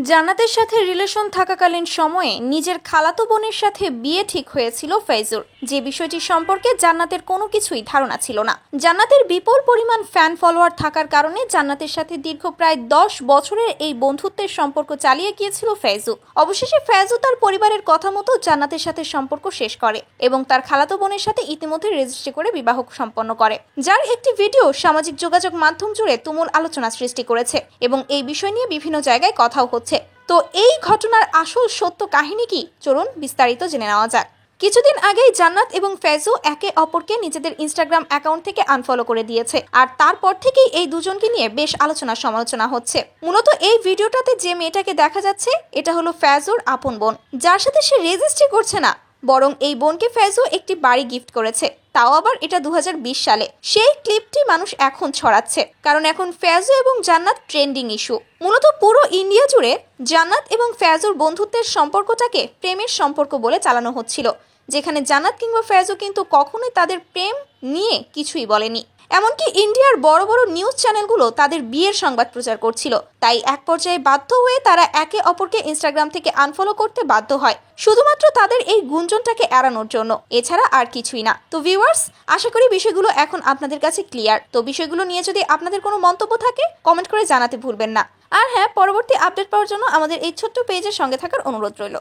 জান্নাতের সাথে রিলেশন থাকাকালীন সময়ে নিজের খালাতো বোনের সাথে বিয়ে ঠিক হয়েছিল ফেজুর, যে বিষয়টি সম্পর্কে জান্নাতের কোনো কিছুই ধারণা ছিল না। জান্নাতের বিপুল পরিমাণ ফ্যান ফলোয়ার থাকার কারণে জান্নাতের সাথে দীর্ঘ প্রায় 10 বছরের এই বন্ধুত্বের সম্পর্ক চালিয়ে গিয়েছিল ফেজু। অবশেষে ফেজু তার পরিবারের কথা মতো জান্নাতের সাথে সম্পর্ক শেষ করে এবং তার খালাতো বোনের সাথে ইতিমধ্যে রেজিস্ট্রি করে বিবাহ সম্পন্ন করে, যার একটি ভিডিও সামাজিক যোগাযোগ মাধ্যম জুড়ে তুমুল আলোচনা সৃষ্টি করেছে এবং এই বিষয় নিয়ে বিভিন্ন জায়গায় কথাও হচ্ছে। তো এই ঘটনার আসল সত্য কাহিনী কি, চলুন বিস্তারিত জেনে নেওয়া যাক। কিছুদিন আগেই জান্নাত এবং ফেজু একে অপরকে নিজেদের ইনস্টাগ্রাম অ্যাকাউন্ট থেকে আনফলো করে দিয়েছে, আর তারপর থেকেই এই দুজনকে নিয়ে বেশ আলোচনা সমালোচনা হচ্ছে। মূলত এই ভিডিওটাতে যে মেয়েটাকে দেখা যাচ্ছে এটা হলো ফেজুর আপন বোন, যার সাথে সে রেজিস্ট্রি করছে না, বরং এই বোনকে ফেজু একটি বাড়ি গিফট করেছে, তাও আবার এটা 2020 সালে। সেই ক্লিপটি মানুষ এখন ছড়াচ্ছে কারণ এখন ফেজু এবং জান্নাত ট্রেন্ডিং ইস্যু। মূলত পুরো ইন্ডিয়া জুড়ে জান্নাত এবং ফেজুর বন্ধুত্বের সম্পর্কটাকে প্রেমের সম্পর্ক বলে চালানো হচ্ছিল, যেখানে জান্নাত কিংবা ফেজু কিন্তু কখনোই তাদের প্রেম নিয়ে কিছুই বলেনি। এমনকি ইন্ডিয়ার বড় বড় নিউজ চ্যানেলগুলো তাদের বিয়ের সংবাদ প্রচার করছিল। তাই এক পর্যায়ে বাধ্য হয়ে তারা একে অপরকে ইনস্টাগ্রাম থেকে আনফলো করতে বাধ্য হয়, শুধুমাত্র তাদের এই গুঞ্জনটাকে এড়ানোর জন্য, এছাড়া আর কিছুই না। তো ভিউয়ার্স, আশা করি বিষয়গুলো এখন আপনাদের কাছে ক্লিয়ার। তো বিষয়গুলো নিয়ে যদি আপনাদের কোনো মন্তব্য থাকে কমেন্ট করে জানাতে ভুলবেন না। আর হ্যাঁ, পরবর্তী আপডেট পাওয়ার জন্য আমাদের এই ছোট্ট পেজের সঙ্গে থাকার অনুরোধ রইল।